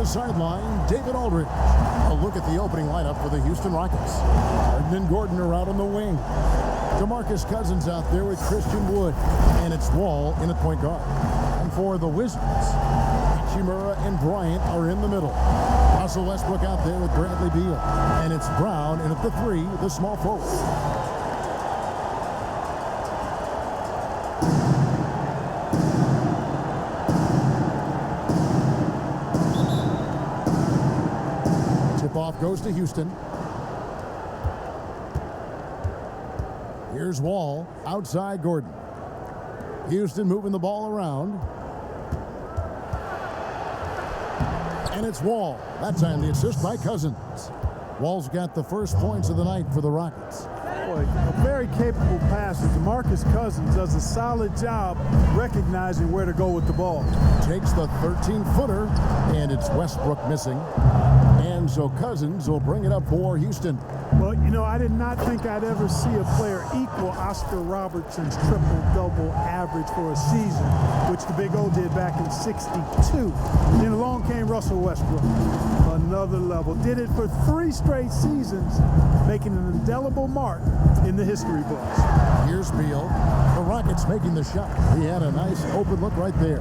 Sideline, David Aldridge. A look at the opening lineup for the Houston Rockets. Harden and Gordon are out on the wing. DeMarcus Cousins out there with Christian Wood. And it's Wall in at point guard. And for the Wizards, Hachimura and Bryant are in the middle. Russell Westbrook out there with Bradley Beal. And it's Brown in at the three, the small forward. Off goes to Houston. Here's Wall outside Gordon. Houston moving the ball around. And it's Wall. That time the assist by Cousins. Wall's got the first points of the night for the Rockets. Boy, a very capable passer. DeMarcus Cousins does a solid job recognizing where to go with the ball. Takes the 13-footer, and it's Westbrook missing. And so Cousins will bring it up for Houston. Well, you know, I did not think I'd ever see a player equal Oscar Robertson's triple-double average for a season, which the Big O did back in '62. Then along came Russell Westbrook. Another level. Did it for 3 straight seasons, making an indelible mark in the history books. Here's Beal. The Rockets making the shot. He had a nice open look right there.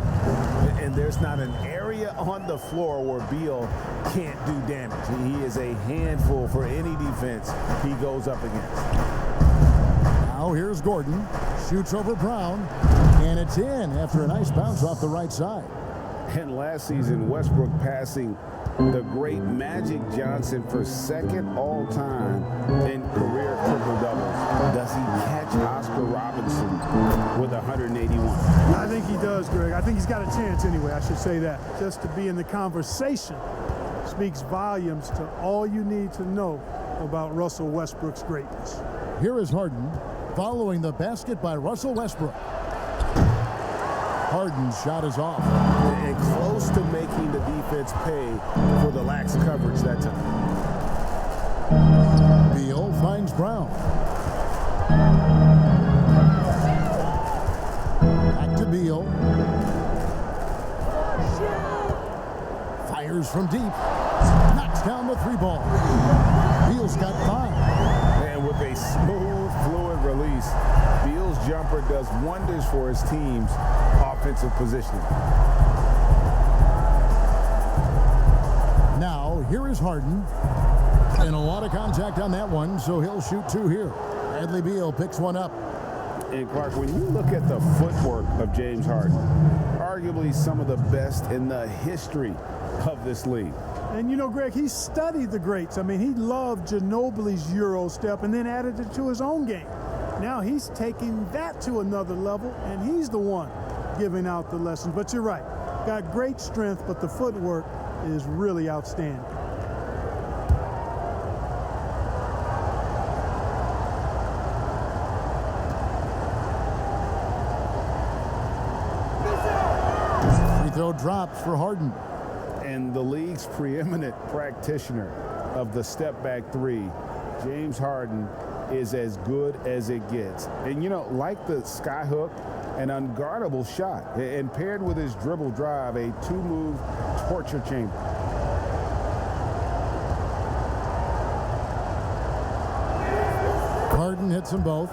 And there's not an area on the floor where Beal can't do damage. He is a handful for any defense he goes up against. Now here's Gordon. Shoots over Brown. And it's in after a nice bounce off the right side. And last season, Westbrook passing the great Magic Johnson for second all-time in career triple-doubles. Does he catch Oscar Robinson with 181? I think he does, Greg. I think he's got a chance anyway, I should say that. Just to be in the conversation speaks volumes to all you need to know about Russell Westbrook's greatness. Here is Harden following the basket by Russell Westbrook. Harden's shot is off. And close to making the defense pay for the lax coverage that time. Beal finds Brown. Back to Beal. Fires from deep. Knocks down the 3-ball. Beal's got 5. And with a smooth, fluid release, Beal's jumper does wonders for his team's offensive positioning. Now, here is Harden. And a lot of contact on that one, so he'll shoot 2 here. Bradley Beal picks one up. And Clark, when you look at the footwork of James Harden, arguably some of the best in the history of this league. And you know, Greg, he studied the greats. I mean, he loved Ginobili's Euro step and then added it to his own game. Now he's taking that to another level, and he's the one giving out the lessons. But you're right, got great strength, but the footwork is really outstanding. Free throw drops for Harden. And the league's preeminent practitioner of the step-back 3, James Harden, is as good as it gets. And, you know, like the skyhook, an unguardable shot, and paired with his dribble drive, a 2-move torture chamber. Harden hits them both.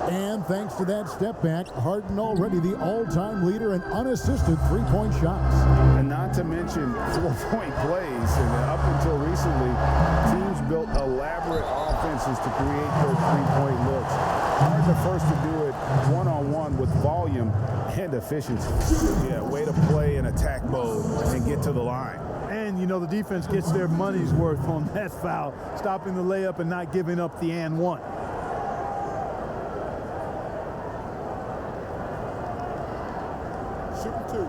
And thanks to that step back, Harden already the all-time leader in unassisted 3-point shots. And not to mention 4-point plays. And up until recently, teams built elaborate offenses chances to create those three-point looks. Hard the first to do it one-on-one with volume and efficiency. Yeah, way to play in attack mode and get to the line. And, you know, the defense gets their money's worth on that foul, stopping the layup and not giving up the and one. Shooting two.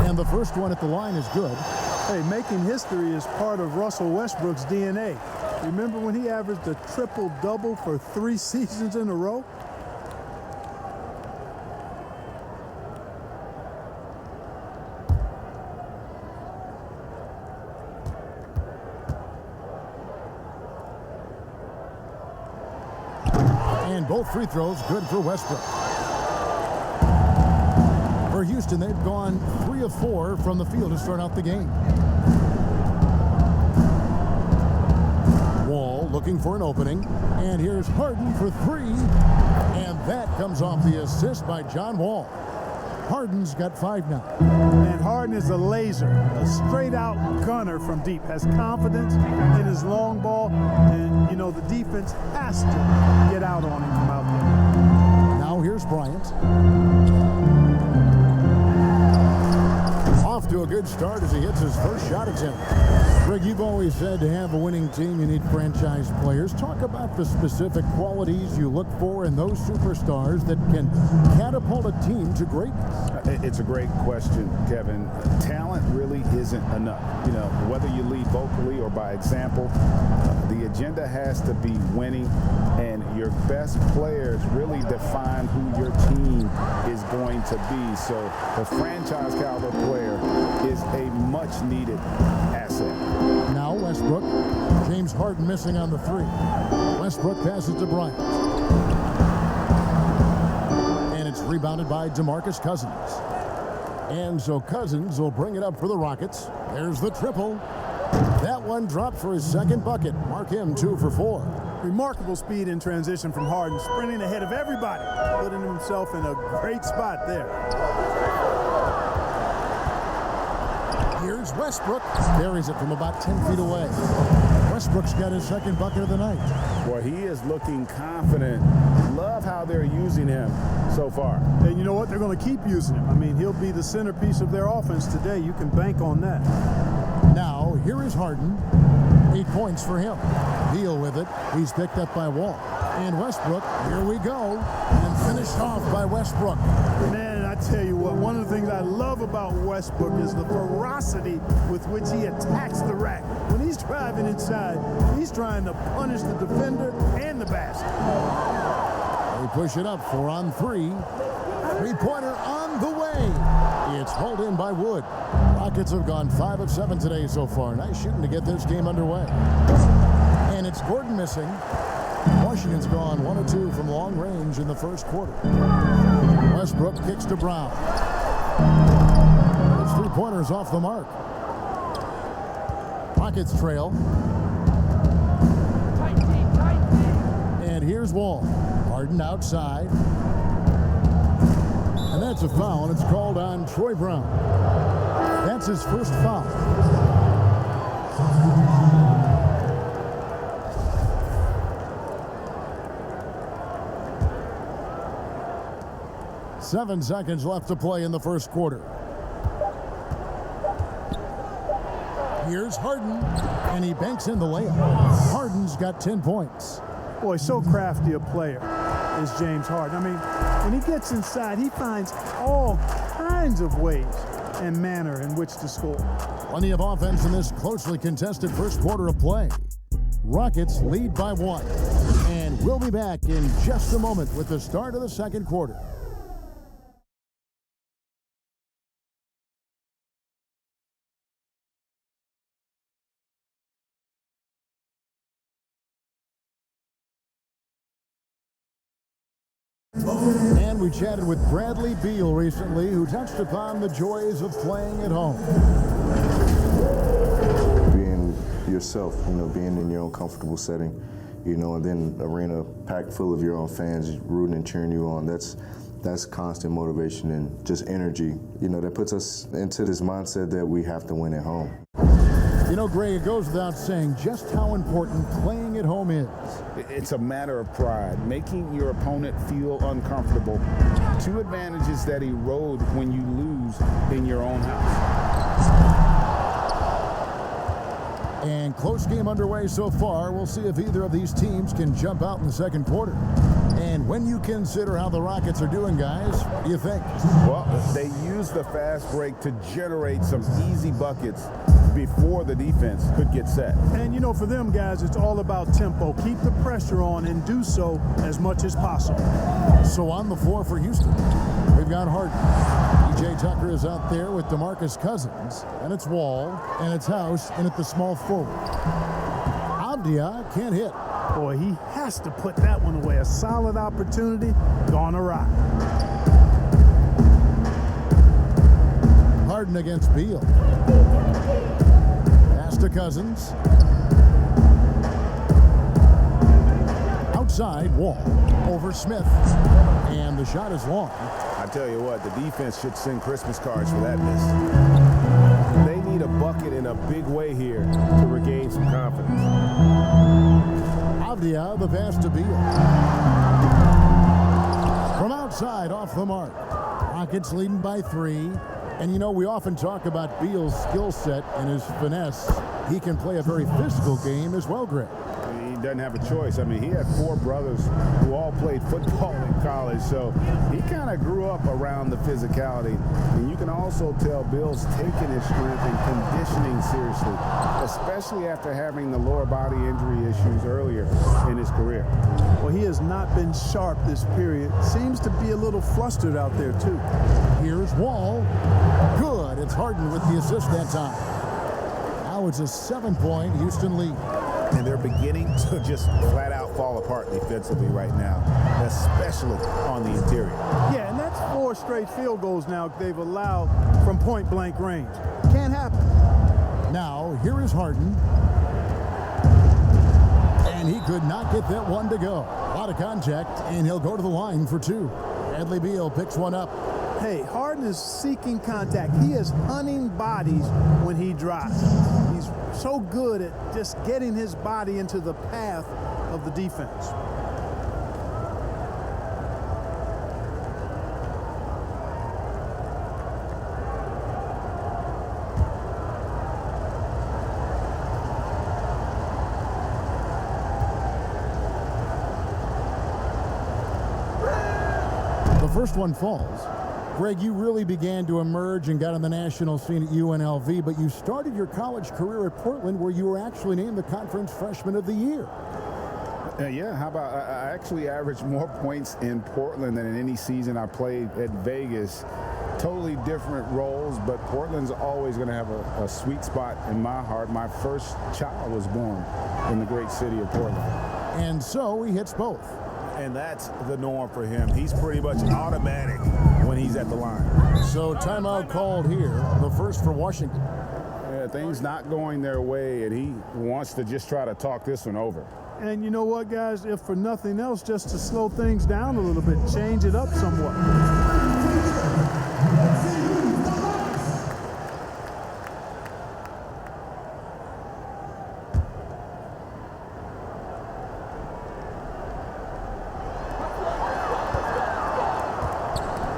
And the first one at the line is good. Hey, making history is part of Russell Westbrook's DNA. Remember when he averaged a triple-double for 3 seasons in a row? And both free throws good for Westbrook. For Houston, they've gone 3 of 4 from the field to start out the game. Wall looking for an opening, and here's Harden for 3, and that comes off the assist by John Wall. Harden's got 5 now. And Harden is a laser, a straight-out gunner from deep, has confidence in his long ball, and, you know, the defense has to get out on him from out there. Now here's Bryant. Off to a good start as he hits his first shot attempt. Greg, you've always said to have a winning team, you need franchise players. Talk about the specific qualities you look for in those superstars that can catapult a team to greatness. It's a great question, Kevin. Talent really isn't enough. You know, whether you lead vocally or by example, the agenda has to be winning, and your best players really define who your team is going to be. So the franchise caliber player is a much needed asset. Now Westbrook. James Harden missing on the 3. Westbrook passes to Bryant. And it's rebounded by DeMarcus Cousins. And so Cousins will bring it up for the Rockets. There's the triple. That one dropped for his second bucket. Mark him 2 for 4. Remarkable speed in transition from Harden, sprinting ahead of everybody, putting himself in a great spot there. Here's Westbrook. Buries it from about 10 feet away. Westbrook's got his second bucket of the night. Boy, he is looking confident. Love how they're using him so far. And you know what? They're going to keep using him. I mean, he'll be the centerpiece of their offense today. You can bank on that. Now, here is Harden. 8 points for him. Deal with it. He's picked up by Wall. And Westbrook, here we go. And finished off by Westbrook. Man, I tell you what, one of the things I love about Westbrook is the ferocity with which he attacks the rack. When he's driving inside, he's trying to punish the defender and the basket. They push it up 4 on 3. 3-pointer on the way. It's hauled in by Wood. Rockets have gone 5 of 7 today so far. Nice shooting to get this game underway. And it's Gordon missing. Washington's gone 1 of 2 from long range in the first quarter. Westbrook kicks to Brown. His 3-pointers off the mark. Rockets trail. And here's Wall. Harden outside. And that's a foul, and it's called on Troy Brown. That's his first foul. Seven seconds left to play in the first quarter. Here's Harden, and he banks in the layup. Harden's got 10 points. Boy, so crafty a player is James Harden. I mean, when he gets inside, he finds all kinds of ways and manner in which to score. Plenty of offense in this closely contested first quarter of play. Rockets lead by 1. And we'll be back in just a moment with the start of the second quarter. And we chatted with Bradley Beal recently, who touched upon the joys of playing at home. Being yourself, being in your own comfortable setting, you know, and then arena packed full of your own fans rooting and cheering you on. That's constant motivation and just energy, you know, that puts us into this mindset that we have to win at home. You know, Greg, it goes without saying just how important playing at home is. It's a matter of pride, making your opponent feel uncomfortable. Two advantages that erode when you lose in your own house. And close game underway so far. We'll see if either of these teams can jump out in the second quarter. And when you consider how the Rockets are doing, guys, what do you think? Well, they used the fast break to generate some easy buckets before the defense could get set. And, you know, for them guys, it's all about tempo. Keep the pressure on and do so as much as possible. So on the floor for Houston, we've got Harden. P.J. Tucker is out there with DeMarcus Cousins. And it's Wall, and it's House, and at the small forward. Avdia can't hit. Boy, he has to put that one away. A solid opportunity gone awry. Harden against Beal. Pass to Cousins. Outside, Wall. Over Smith. And the shot is long. I tell you what, the defense should send Christmas cards for that miss. They need a bucket in a big way here to regain some confidence. Avdia, the pass to Beal. From outside, off the mark. Rockets leading by 3. And, you know, we often talk about Beal's skill set and his finesse. He can play a very physical game as well, Greg. He doesn't have a choice. I mean, he had 4 brothers who all played football in college, so he kind of grew up around the physicality. And you can also tell Bill's taking his strength and conditioning seriously, especially after having the lower body injury issues earlier in his career. Well, he has not been sharp this period. Seems to be a little flustered out there, too. Here's Wall. Good. It's Harden with the assist that time. Now it's a 7-point Houston lead. And they're beginning to just flat out fall apart defensively right now, especially on the interior. Yeah, and that's 4 straight field goals now they've allowed from point-blank range. Can't happen. Now, here is Harden. And he could not get that one to go. A lot of contact, and he'll go to the line for 2. Bradley Beal picks one up. Hey, Harden is seeking contact. He is hunting bodies when he drives. He's so good at just getting his body into the path of the defense. The first one falls. Greg, you really began to emerge and got on the national scene at UNLV, but you started your college career at Portland, where you were actually named the Conference Freshman of the Year. Yeah, how about I actually averaged more points in Portland than in any season I played at Vegas. Totally different roles, but Portland's always going to have a sweet spot in my heart. My first child was born in the great city of Portland. And so he hits both. And that's the norm for him. He's pretty much automatic when he's at the line. So timeout called here, the first for Washington. Yeah, things not going their way, and he wants to just try to talk this one over. And you know what, guys? If for nothing else, just to slow things down a little bit, change it up somewhat.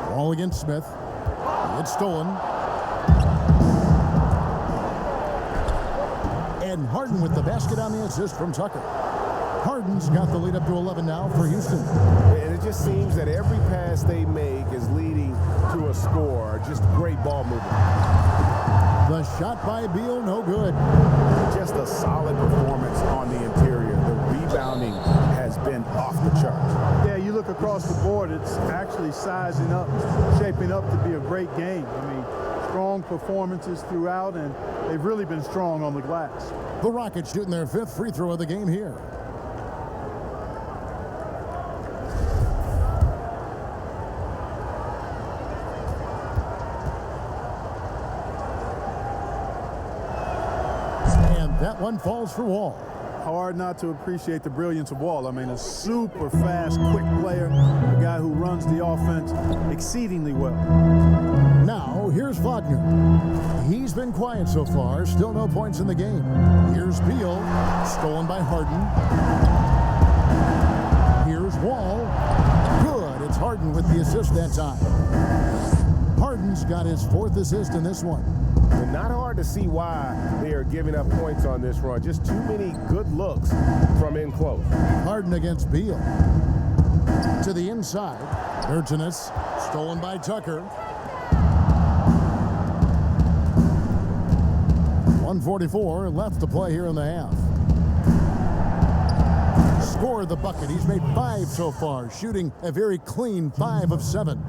Ball against Smith. It's stolen. And Harden with the basket on the assist from Tucker. Harden's got the lead up to 11 now for Houston. And it just seems that every pass they make is leading to a score. Just great ball movement. The shot by Beal, no good. Just a solid performance on the interior. The rebounding has been off the charts. Yeah, you look across the board, it's actually sizing up, shaping up to be a great game. I mean, strong performances throughout, and they've really been strong on the glass. The Rockets shooting their 5th free throw of the game here. And that one falls for Wall. hard not to appreciate the brilliance of Wall. I mean, a super fast, quick player, a guy who runs the offense exceedingly well. Now, here's Wagner. He's been quiet so far, still no points in the game. Here's Beal, stolen by Harden. Here's Wall. Good, it's Harden with the assist that time. Harden's got his 4th assist in this one. And not hard to see why they are giving up points on this run. Just too many good looks from in close. Harden against Beal. To the inside. Urginus, stolen by Tucker. 1:44 left to play here in the half. Scored the bucket. He's made 5 so far, shooting a very clean 5 of 7.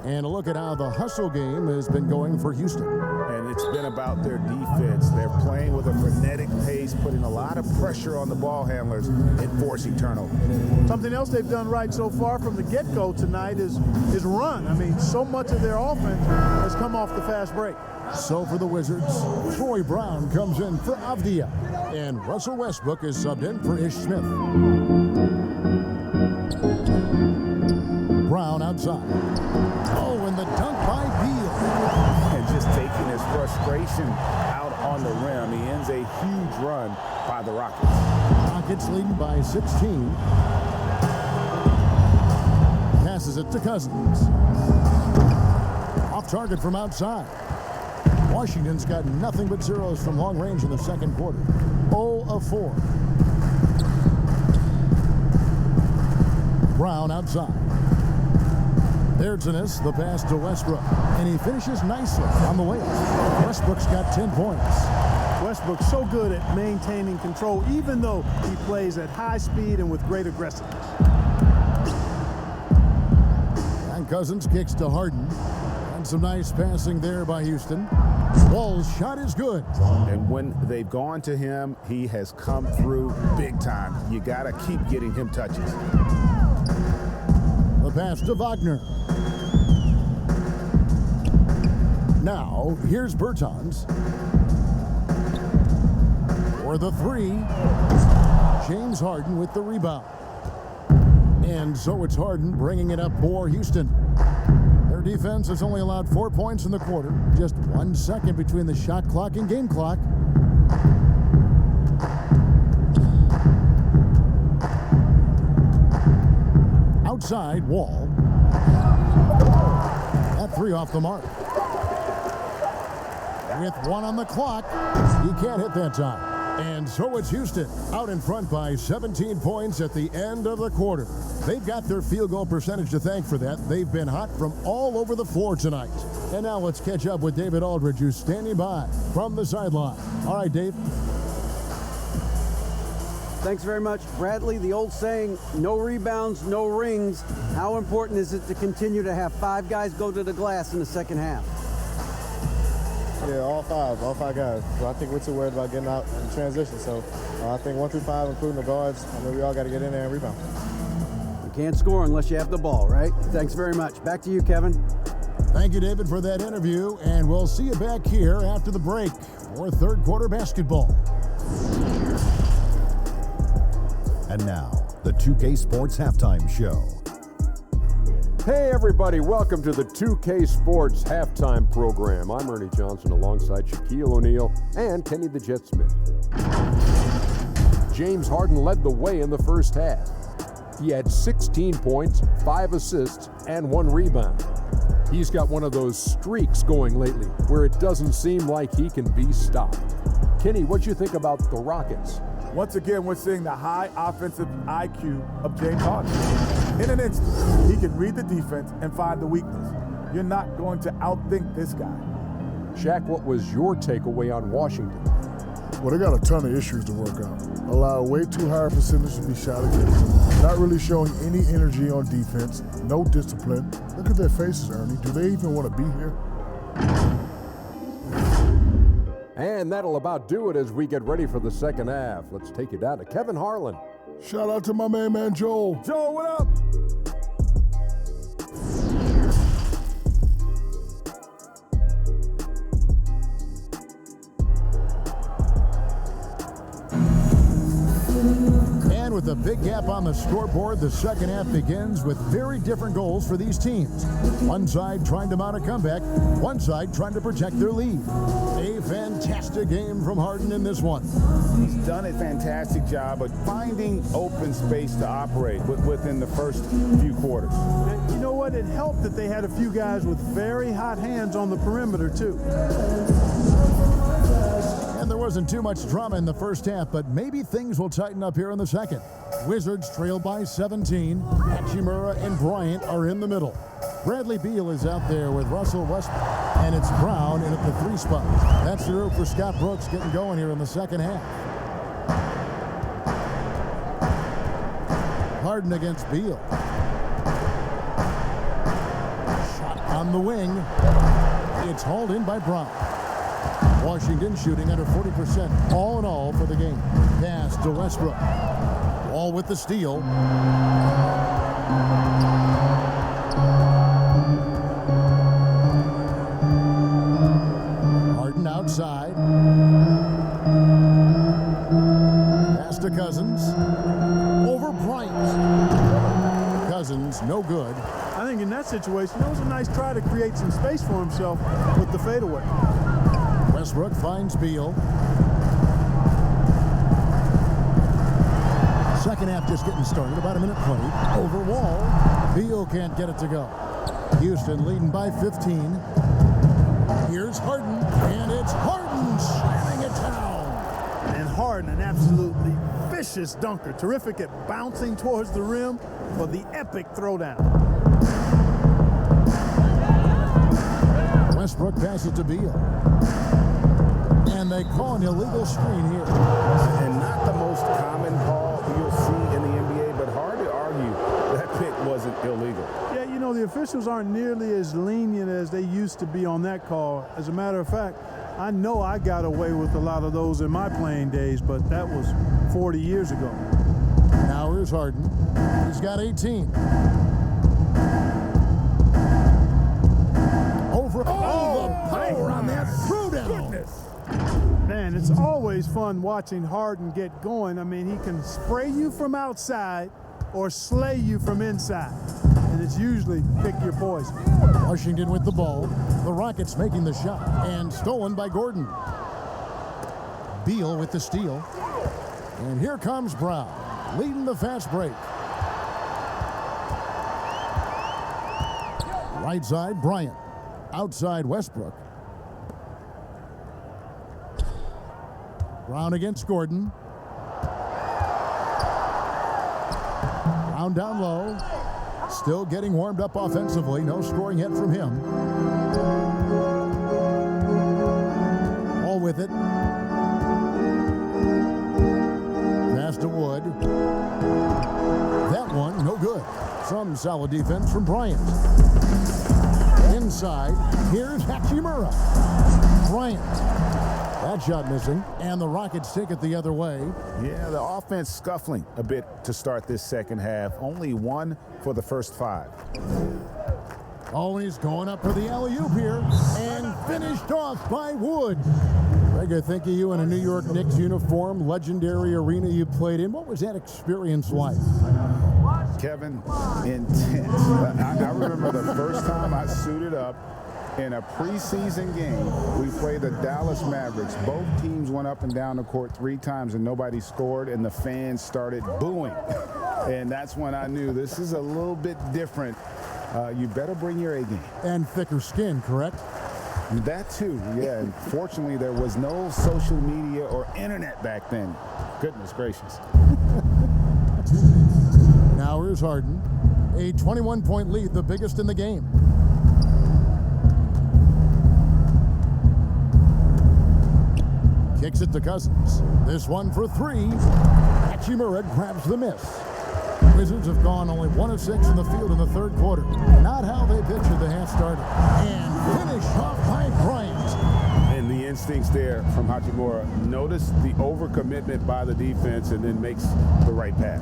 And a look at how the hustle game has been going for Houston. And it's been about their defense. They're playing with a frenetic pace, putting a lot of pressure on the ball handlers and forcing turnovers. Something else they've done right so far from the get-go tonight is run. I mean, so much of their offense has come off the fast break. So for the Wizards, Troy Brown comes in for Avdia, and Russell Westbrook is subbed in for Ish Smith. Brown outside. Oh, and the dunk by Beal. And just taking his frustration out on the rim. He ends a huge run by the Rockets. Rockets leading by 16. Passes it to Cousins. Off target from outside. Washington's got nothing but zeros from long range in the second quarter. 0 of 4. Brown outside. There's the pass to Westbrook, and he finishes nicely on the layup. Westbrook's got 10 points. Westbrook's so good at maintaining control, even though he plays at high speed and with great aggressiveness. And Cousins kicks to Harden. And some nice passing there by Houston. Wall's shot is good. And when they've gone to him, he has come through big time. You got to keep getting him touches. The pass to Wagner. Now, here's Bertans. For the 3, James Harden with the rebound. And so it's Harden bringing it up for Houston. Their defense has only allowed 4 points in the quarter. Just 1 second between the shot clock and game clock. Outside, Wall. That 3 off the mark. With 1 on the clock, he can't hit that time. And so it's Houston out in front by 17 points at the end of the quarter. They've got their field goal percentage to thank for that. They've been hot from all over the floor tonight. And now let's catch up with David Aldridge, who's standing by from the sideline. All right, Dave. Thanks very much, Bradley. The old saying, no rebounds, no rings. How important is it to continue to have 5 guys go to the glass in the second half? Yeah, all five guys. So I think we're too worried about getting out in transition. So I think 1 through 5, including the guards, I mean, we all got to get in there and rebound. You can't score unless you have the ball, right? Thanks very much. Back to you, Kevin. Thank you, David, for that interview. And we'll see you back here after the break for third quarter basketball. And now, the 2K Sports Halftime Show. Hey everybody, welcome to the 2K Sports Halftime Program. I'm Ernie Johnson alongside Shaquille O'Neal and Kenny the Jet Smith. James Harden led the way in the first half. He had 16 points, 5 assists, and 1 rebound. He's got one of those streaks going lately where it doesn't seem like he can be stopped. Kenny, what'd you think about the Rockets? Once again, we're seeing the high offensive IQ of James Harden. In an instant, he can read the defense and find the weakness. You're not going to outthink this guy. Shaq, what was your takeaway on Washington? Well, they got a ton of issues to work out. Allow way too high a percentage to be shot against them. Not really showing any energy on defense. No discipline. Look at their faces, Ernie. Do they even want to be here? And that'll about do it as we get ready for the second half. Let's take you down to Kevin Harlan. Shout out to my main man, Joel. Joel, what up? And with a big gap on the scoreboard, the second half begins with very different goals for these teams. One side trying to mount a comeback, one side trying to protect their lead. A fantastic game from Harden in this one. He's done a fantastic job of finding open space to operate within the first few quarters. You know what? It helped that they had a few guys with very hot hands on the perimeter, too. And there wasn't too much drama in the first half, but maybe things will tighten up here in the second. Wizards trail by 17. Hachimura and Bryant are in the middle. Bradley Beal is out there with Russell Westbrook, and it's Brown in at the 3 spot. That's the route for Scott Brooks getting going here in the second half. Harden against Beal. Shot on the wing. It's hauled in by Brown. Washington shooting under 40% all in all for the game. Pass to Westbrook. Wall with the steal. Harden outside. Pass to Cousins. Over Bryant. Cousins, no good. I think in that situation, that was a nice try to create some space for himself with the fadeaway. Westbrook finds Beal. Second half just getting started. About a minute played. Over Wall. Beal can't get it to go. Houston leading by 15. Here's Harden. And it's Harden slamming it down. And Harden, an absolutely vicious dunker. Terrific at bouncing towards the rim for the epic throwdown. Westbrook passes to Beal. And they call an illegal screen here. And not the most common call you'll see in the NBA, but hard to argue that pick wasn't illegal. Yeah, you know, the officials aren't nearly as lenient as they used to be on that call. As a matter of fact, I know I got away with a lot of those in my playing days, but that was 40 years ago. Now here's Harden. He's got 18. Over all the power on that throwdown. Man, it's always fun watching Harden get going. I mean, he can spray you from outside or slay you from inside. And it's usually pick your poison. Washington with the ball. The Rockets making the shot. And stolen by Gordon. Beal with the steal. And here comes Brown, leading the fast break. Right side, Bryant. Outside, Westbrook. Brown against Gordon. Brown down low. Still getting warmed up offensively. No scoring yet from him. All with it. Pass to Wood. That one, no good. Some solid defense from Bryant. Inside, here's Hachimura. Bryant. That shot missing, and the Rockets take it the other way. Yeah, the offense scuffling a bit to start this second half. Only 1 for the first 5. Oh, he's going up for the alley-oop here, and finished off by Wood. Greg, I think of you in a New York Knicks uniform, legendary arena you played in. What was that experience like? Kevin, intense. I remember the first time I suited up in a preseason game. We played the Dallas Mavericks. Both teams went up and down the court 3 times and nobody scored, and the fans started booing. And that's when I knew this is a little bit different. You better bring your A game. And thicker skin, correct? That too, yeah. And fortunately, there was no social media or internet back then. Goodness gracious. Now here's Harden. A 21-point lead, the biggest in the game. Kicks it to Cousins. This one for 3. Hachimura grabs the miss. Wizards have gone only 1 of 6 in the field in the third quarter. Not how they pictured the half started. And finish off by Bryant. And the instincts there from Hachimura. Notice the overcommitment by the defense and then makes the right pass.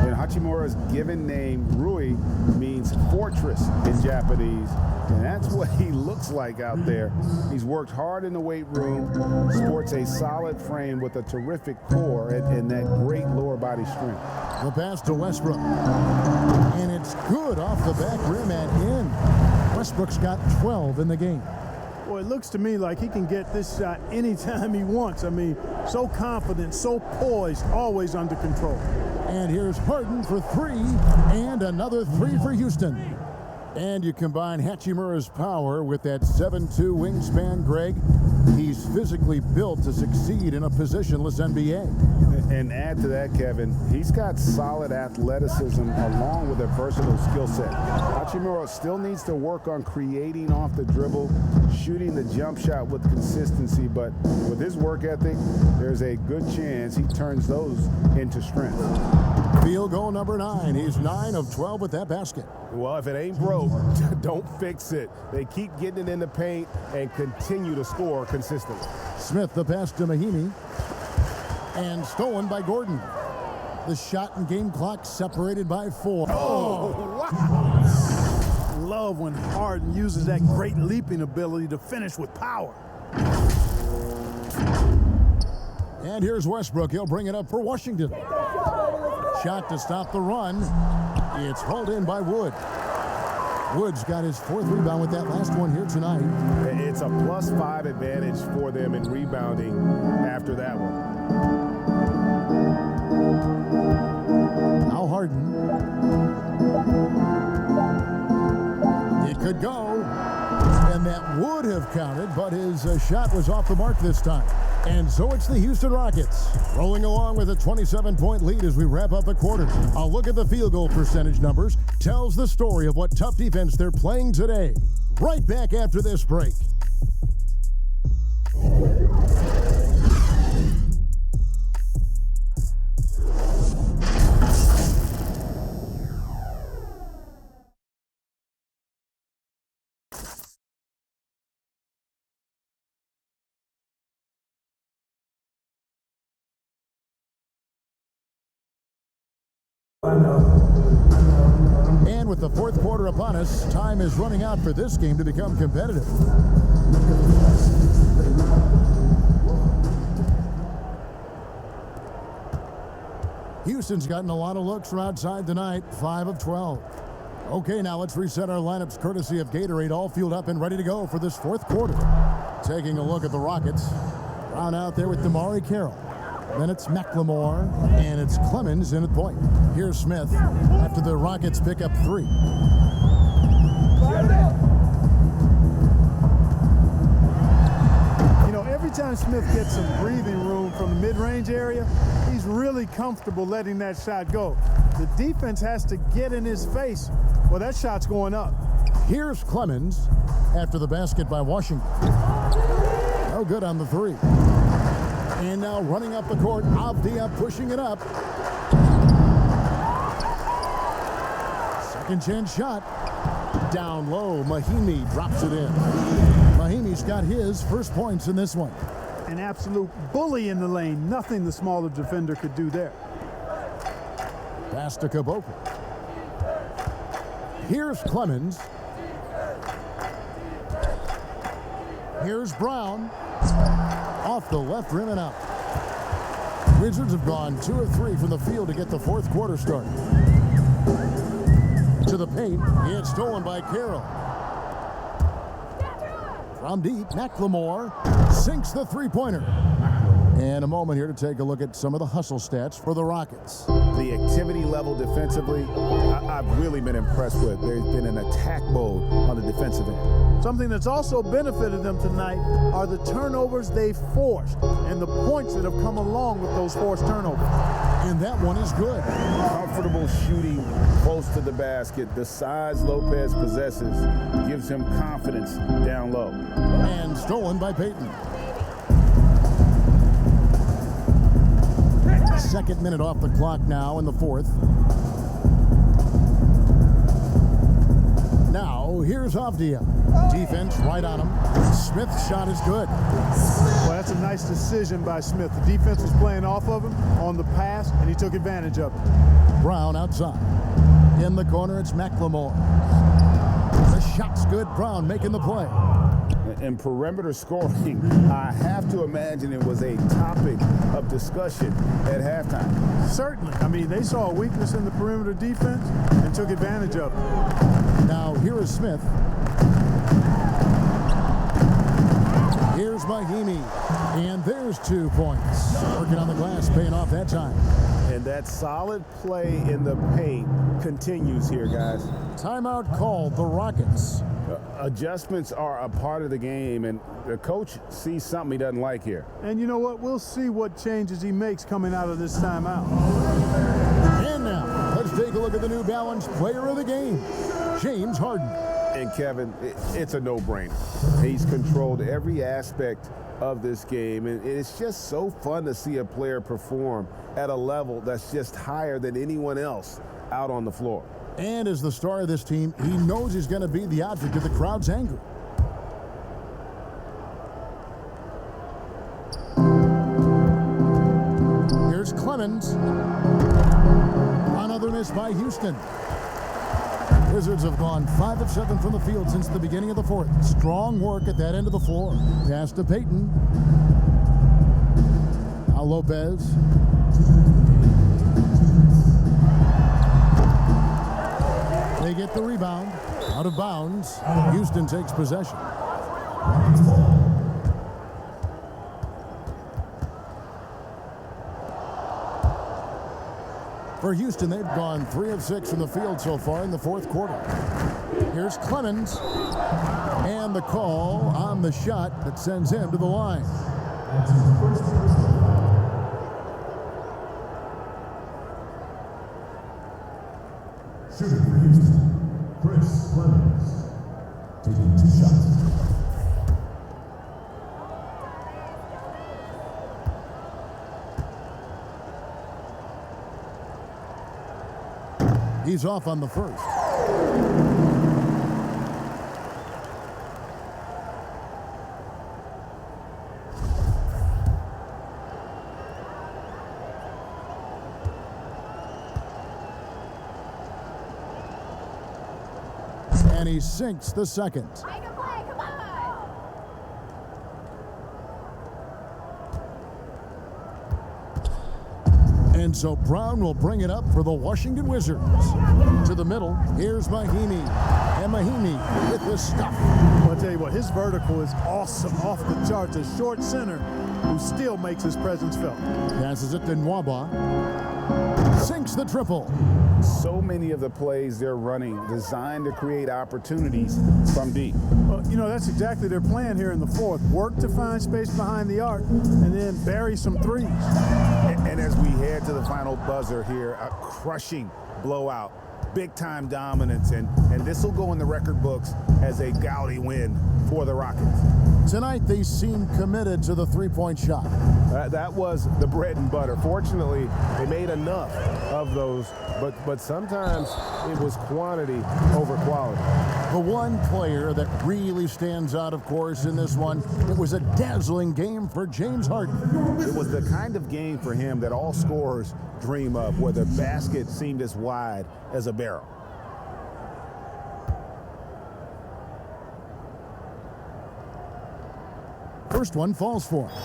And Hachimura's given name, Rui, means fortress in Japanese. And that's what he looks like out there. He's worked hard in the weight room, sports a solid frame with a terrific core and that great lower body strength. The pass to Westbrook. And it's good off the back rim and in. Westbrook's got 12 in the game. Boy, it looks to me like he can get this shot anytime he wants. I mean, so confident, so poised, always under control. And here's Harden for three, and another three for Houston. And you combine Hachimura's power with that 7'2" wingspan, Greg. He's physically built to succeed in a positionless NBA. And add to that, Kevin, he's got solid athleticism along with a versatile skill set. Hachimura still needs to work on creating off the dribble, shooting the jump shot with consistency, but with his work ethic, there's a good chance he turns those into strength. Field goal number 9. He's 9 of 12 with that basket. Well, if it ain't broke, don't fix it. They keep getting it in the paint and continue to score consistently. Smith, the pass to Mahimi. And stolen by Gordon. The shot and game clock separated by 4. Oh, wow. Love when Harden uses that great leaping ability to finish with power. And here's Westbrook. He'll bring it up for Washington. Shot to stop the run. It's hauled in by Wood. Wood's got his 4th rebound with that last one here tonight. It's a +5 advantage for them in rebounding after that one. Now Harden. It could go. And that would have counted, but his shot was off the mark this time. And so it's the Houston Rockets rolling along with a 27-point lead as we wrap up the quarter. A look at the field goal percentage numbers tells the story of what tough defense they're playing today. Right back after this break. And with the 4th quarter upon us, time is running out for this game to become competitive. Houston's gotten a lot of looks from outside tonight, 5 of 12. Okay, now let's reset our lineups courtesy of Gatorade, all fueled up and ready to go for this 4th quarter. Taking a look at the Rockets. Brown out there with Damari Carroll. Then it's McLemore, and it's Clemens in at point. Here's Smith after the Rockets pick up 3. You know, every time Smith gets some breathing room from the mid-range area, he's really comfortable letting that shot go. The defense has to get in his face. Well, that shot's going up. Here's Clemens after the basket by Washington. No good on the 3. And now running up the court, Avdia pushing it up. Second chance shot. Down low, Mahimi drops it in. Mahimi's got his first points in this one. An absolute bully in the lane. Nothing the smaller defender could do there. Pass to Kaboko. Here's Clemens. Here's Brown. Off the left rim and out. Wizards have gone 2 of 3 from the field to get the 4th quarter started. To the paint, it's stolen by Carroll. From deep, McLemore sinks the 3-pointer. And a moment here to take a look at some of the hustle stats for the Rockets. The activity level defensively, I've really been impressed with. There's been an attack mode on the defensive end. Something that's also benefited them tonight are the turnovers they've forced and the points that have come along with those forced turnovers. And that one is good. Comfortable shooting close to the basket. The size Lopez possesses gives him confidence down low. And stolen by Payton. 2nd minute off the clock now in the 4th. Now, here's Here's Avdia. Defense right on him. Smith's shot is good. Well, that's a nice decision by Smith. The defense was playing off of him on the pass, and he took advantage of it. Brown outside. In the corner, it's McLemore. The shot's good. Brown making the play. And perimeter scoring, I have to imagine it was a topic of discussion at halftime. Certainly. I mean, they saw a weakness in the perimeter defense and took advantage of it. Now, here is Smith. Here's Mahimi. And there's 2 points. Working on the glass, paying off that time. And that solid play in the paint continues here, guys. Timeout called, the Rockets. Adjustments are a part of the game, and the coach sees something he doesn't like here. And you know what? We'll see what changes he makes coming out of this timeout. And now, let's take a look at the New Balance player of the game, James Harden. And Kevin, it's a no-brainer. He's controlled every aspect of this game, and it's just so fun to see a player perform at a level that's just higher than anyone else out on the floor. And as the star of this team, he knows he's going to be the object of the crowd's anger. Here's Clemens. Another miss by Houston. Wizards have gone 5 of 7 from the field since the beginning of the fourth. Strong work at that end of the floor. Pass to Payton. Now Lopez. They get the rebound. Out of bounds. Houston takes possession. For Houston, they've gone 3 of 6 from the field so far in the fourth quarter. Here's Clemens. And the call on the shot that sends him to the line. Shooting for Houston, Chris Clemens, taking 2 shots. He's off on the first. And he sinks the second. Make a play, come on! And so Brown will bring it up for the Washington Wizards. To the middle, here's Mahimi. And Mahimi with the stuff. Well, I'll tell you what, his vertical is awesome, off the charts. A short center who still makes his presence felt. Passes it to Nwaba. Sinks the triple. So many of the plays they're running designed to create opportunities from deep. Well, you know, that's exactly their plan here in the fourth. Work to find space behind the arc and then bury some threes. And as we head to the final buzzer here, a crushing blowout, big-time dominance, and this will go in the record books as a gaudy win for the Rockets. Tonight, they seem committed to the three-point shot. That was the bread and butter. Fortunately, they made enough of those, but sometimes it was quantity over quality. The one player that really stands out, of course, in this one, it was a dazzling game for James Harden. It was the kind of game for him that all scorers dream of, where the basket seemed as wide as a barrel. First one falls for him.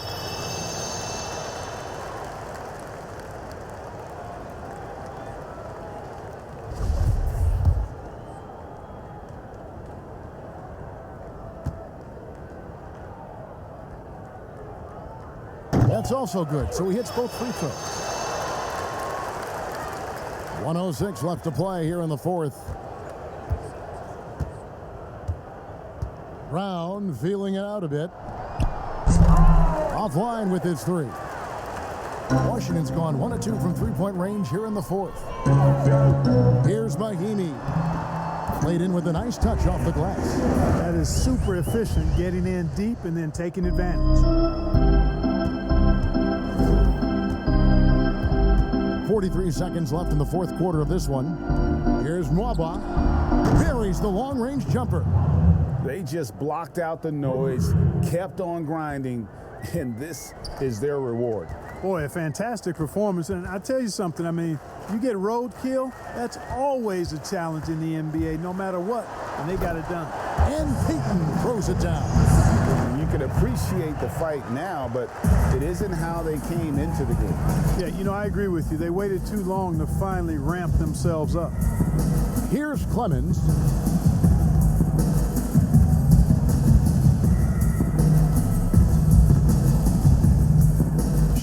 That's also good, so he hits both free throws. 1:06 left to play here in the fourth. Brown feeling it out a bit. Offline with his three. Washington's gone 1 of 2 from three-point range here in the fourth. Here's Mahimi. Played in with a nice touch off the glass. That is super efficient, getting in deep and then taking advantage. 43 seconds left in the fourth quarter of this one. Here's Nwaba. Very is the long-range jumper. They just blocked out the noise, kept on grinding, and this is their reward. Boy, a fantastic performance. And I tell you something, I mean, you get roadkill, that's always a challenge in the NBA, no matter what, and they got it done. And Peyton throws it down. You can appreciate the fight now, but it isn't how they came into the game. Yeah, you know, I agree with you. They waited too long to finally ramp themselves up. Here's Clemens.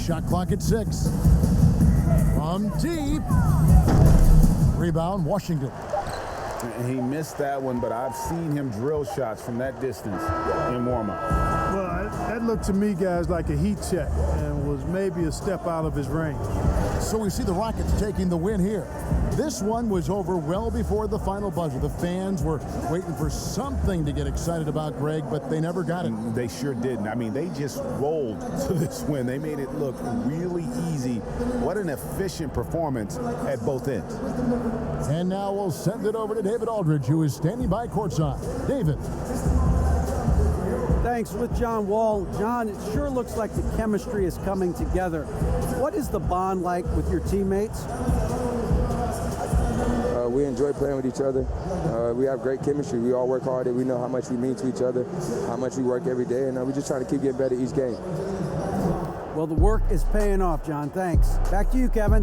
Shot clock at 6. From deep. Rebound, Washington. And he missed that one, but I've seen him drill shots from that distance in warm-up. Well, that looked to me, guys, like a heat check and was maybe a step out of his range. So we see the Rockets taking the win here. This one was over well before the final buzzer. The fans were waiting for something to get excited about, Greg, but they never got it. They sure didn't. I mean, they just rolled to this win. They made it look really easy. What an efficient performance at both ends. And now we'll send it over to David Aldridge, who is standing by courtside. David. Thanks. With John Wall. John, it sure looks like the chemistry is coming together. What is the bond like with your teammates? We enjoy playing with each other. We have great chemistry. We all work hard, and we know how much we mean to each other, how much we work every day, and we're just trying to keep getting better each game. Well, the work is paying off, John. Thanks. Back to you, Kevin.